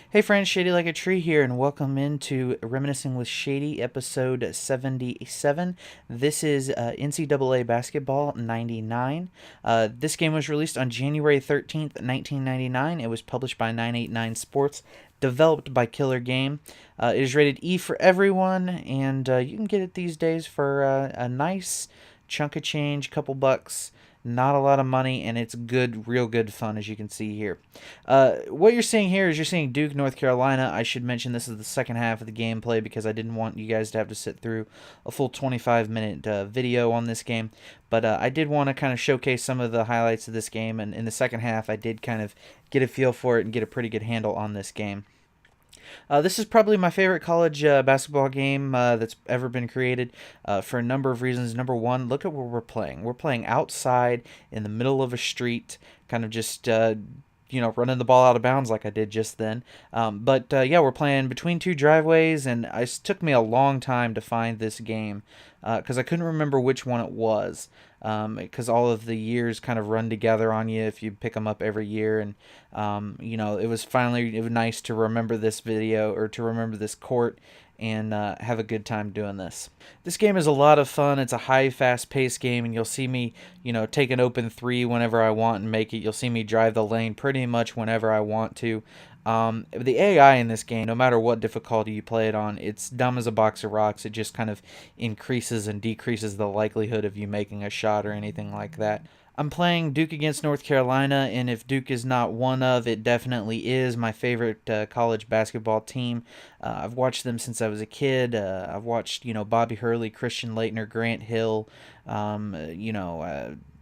Hey friends, Shadylikeatree here, and welcome into Reminiscing with Shady, episode 77. This is NCAA Basketball 99. This game was released on January 13th, 1999. It was published by 989 Sports, developed by Killer Game. It is rated E for everyone, and you can get it these days for a nice chunk of change, couple bucks. Not a lot of money, and it's good, real good fun, as you can see here. What you're seeing here is you're seeing Duke, North Carolina. I should mention this is the second half of the gameplay because I didn't want you guys to have to sit through a full 25-minute video on this game. But I did want to kind of showcase some of the highlights of this game, and in the second half, I did kind of get a feel for it and get a pretty good handle on this game. This is probably my favorite college basketball game that's ever been created for a number of reasons. Number one, look at where we're playing. We're playing outside in the middle of a street, kind of just running the ball out of bounds like I did just then. Yeah, we're playing between two driveways, and it took me a long time to find this game because I couldn't remember which one it was. Because all of the years kind of run together on you if you pick them up every year, and it was nice to remember this video or to remember this court and have a good time doing this. This game is a lot of fun. It's a high, fast-paced game, and you'll see me, take an open three whenever I want and make it. You'll see me drive the lane pretty much whenever I want to. The AI in this game, no matter what difficulty you play it on, it's dumb as a box of rocks. It just kind of increases and decreases the likelihood of you making a shot or anything like that. I'm playing Duke against North Carolina, and if Duke is not one of, it definitely is my favorite college basketball team. I've watched them since I was a kid. I've watched, Bobby Hurley, Christian Laettner, Grant Hill,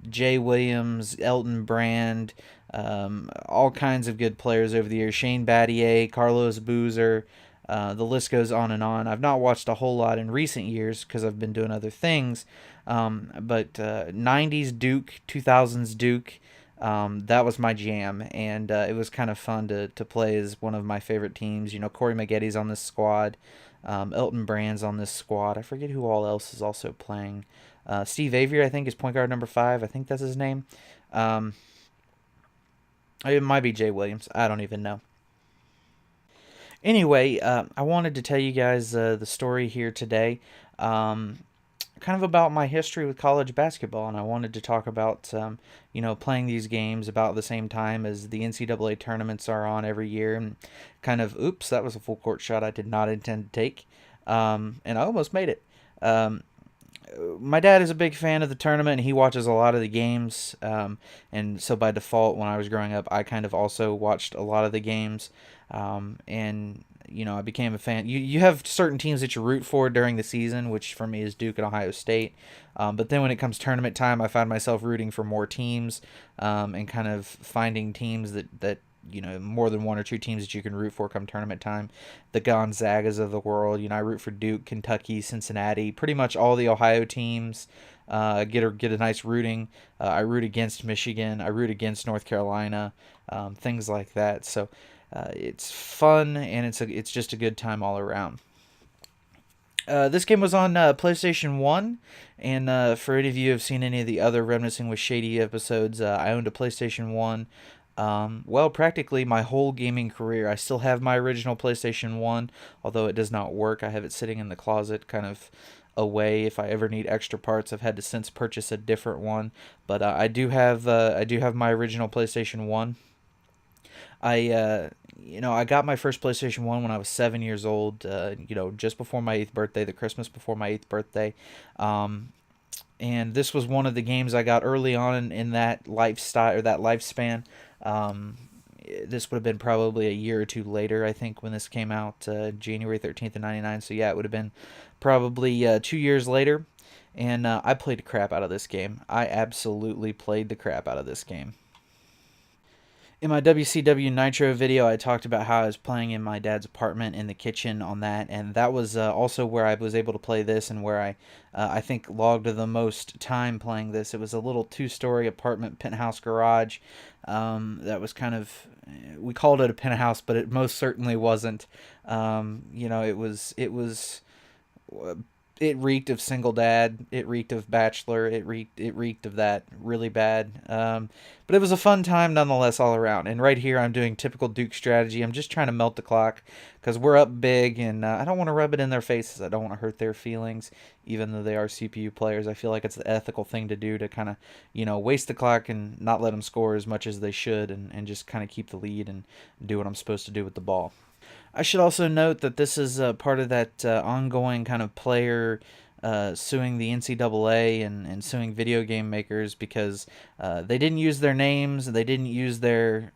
Jay Williams, Elton Brand, all kinds of good players over the years. Shane Battier, Carlos Boozer, the list goes on and on. I've not watched a whole lot in recent years because I've been doing other things. But 90s Duke, 2000s Duke, that was my jam, and it was kind of fun to play as one of my favorite teams. Corey Maggetti's on this squad. Elton Brand's on this squad. I forget who all else is also playing. Steve Avery, I think, is point guard number 5. I think that's his name. It might be Jay Williams. I don't even know. Anyway, I wanted to tell you guys the story here today, kind of about my history with college basketball, and I wanted to talk about, playing these games about the same time as the NCAA tournaments are on every year, and kind of, oops, that was a full court shot I did not intend to take, and I almost made it. My dad is a big fan of the tournament, and he watches a lot of the games, and so by default, when I was growing up, I kind of also watched a lot of the games, and I became a fan. You have certain teams that you root for during the season, which for me is Duke and Ohio State, but then when it comes tournament time, I find myself rooting for more teams, and kind of finding teams that more than one or two teams that you can root for come tournament time. The Gonzagas of the world. I root for Duke, Kentucky, Cincinnati, pretty much all the Ohio teams. Get a nice rooting. I root against Michigan. I root against North Carolina. Things like that. So it's fun, and it's just a good time all around. This game was on PlayStation 1, and for any of you who have seen any of the other Reminiscing with Shady episodes, I owned a PlayStation 1. Practically my whole gaming career. I still have my original PlayStation 1, although it does not work. I have it sitting in the closet, kind of away. If I ever need extra parts, I've had to since purchase a different one. But I do have my original PlayStation 1. I got my first PlayStation 1 when I was 7 years old, just before my 8th birthday, the Christmas before my 8th birthday. And this was one of the games I got early on in that lifestyle or that lifespan. This would have been probably a year or two later, I think, when this came out, January 13th of 99. So yeah, it would have been probably 2 years later. And I played the crap out of this game. I absolutely played the crap out of this game. In my WCW Nitro video, I talked about how I was playing in my dad's apartment in the kitchen on that, and that was also where I was able to play this and where I think logged the most time playing this. It was a little 2-story apartment penthouse garage that was kind of, we called it a penthouse, but it most certainly wasn't. It was it reeked of single dad. It reeked of bachelor. It reeked of that really bad. But it was a fun time nonetheless all around. And right here, I'm doing typical Duke strategy. I'm just trying to melt the clock because we're up big, and I don't want to rub it in their faces. I don't want to hurt their feelings, even though they are CPU players. I feel like it's the ethical thing to do to kind of, waste the clock and not let them score as much as they should, and just kind of keep the lead and do what I'm supposed to do with the ball. I should also note that this is part of that ongoing kind of player suing the NCAA and suing video game makers because they didn't use their names, they didn't use their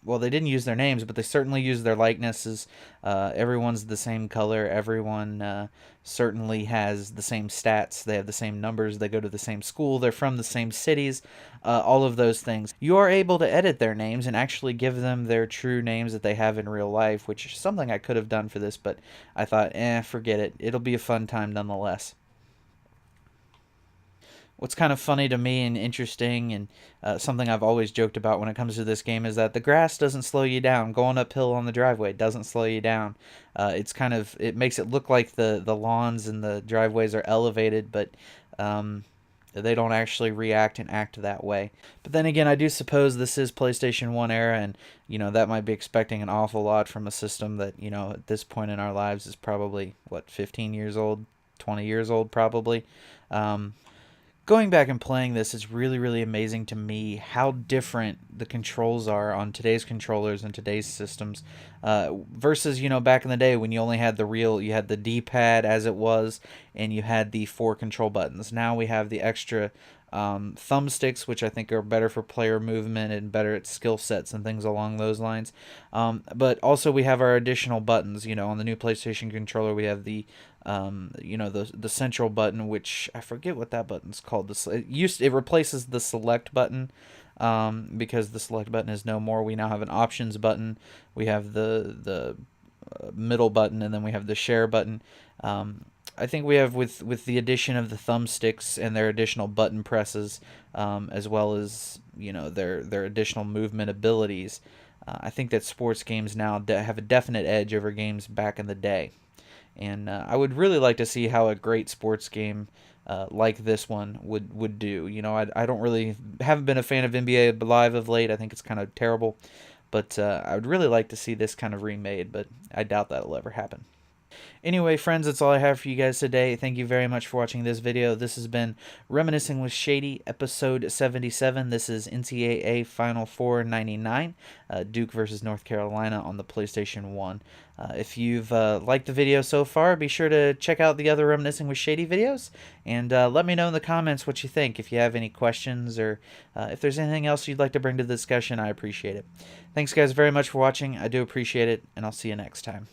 well, they didn't use their names, but they certainly used their likenesses. Everyone's the same color. Everyone certainly has the same stats. They have the same numbers. They go to the same school. They're from the same cities. All of those things. You are able to edit their names and actually give them their true names that they have in real life, which is something I could have done for this, but I thought, forget it. It'll be a fun time nonetheless. What's kind of funny to me and interesting and something I've always joked about when it comes to this game is that the grass doesn't slow you down. Going uphill on the driveway doesn't slow you down. It makes it look like the lawns and the driveways are elevated, but they don't actually react and act that way. But then again, I do suppose this is PlayStation 1 era, and that might be expecting an awful lot from a system that at this point in our lives is probably 15 years old, 20 years old probably. Going back and playing this is really, really amazing to me how different the controls are on today's controllers and today's systems versus, back in the day when you only had you had the D-pad as it was, and you had the 4 control buttons. Now we have the extra thumbsticks, which I think are better for player movement and better at skill sets and things along those lines. But also we have our additional buttons. On the new PlayStation controller, we have the central button, which I forget what that button's called. It replaces the select button. Because the select button is no more. We now have an options button. We have the middle button, and then we have the share button. I think we have with the addition of the thumbsticks and their additional button presses, as well as their additional movement abilities. I think that sports games now have a definite edge over games back in the day. And I would really like to see how a great sports game like this one would do. I don't really haven't been a fan of NBA Live of late. I think it's kind of terrible, but I would really like to see this kind of remade. But I doubt that'll ever happen. Anyway, friends, that's all I have for you guys today. Thank you very much for watching this video. This has been Reminiscing with Shady, episode 77. This is NCAA Final Four 99, Duke versus North Carolina on the PlayStation 1. If you've liked the video so far, be sure to check out the other Reminiscing with Shady videos, and let me know in the comments what you think. If you have any questions or if there's anything else you'd like to bring to the discussion, I appreciate it. Thanks, guys, very much for watching. I do appreciate it, and I'll see you next time.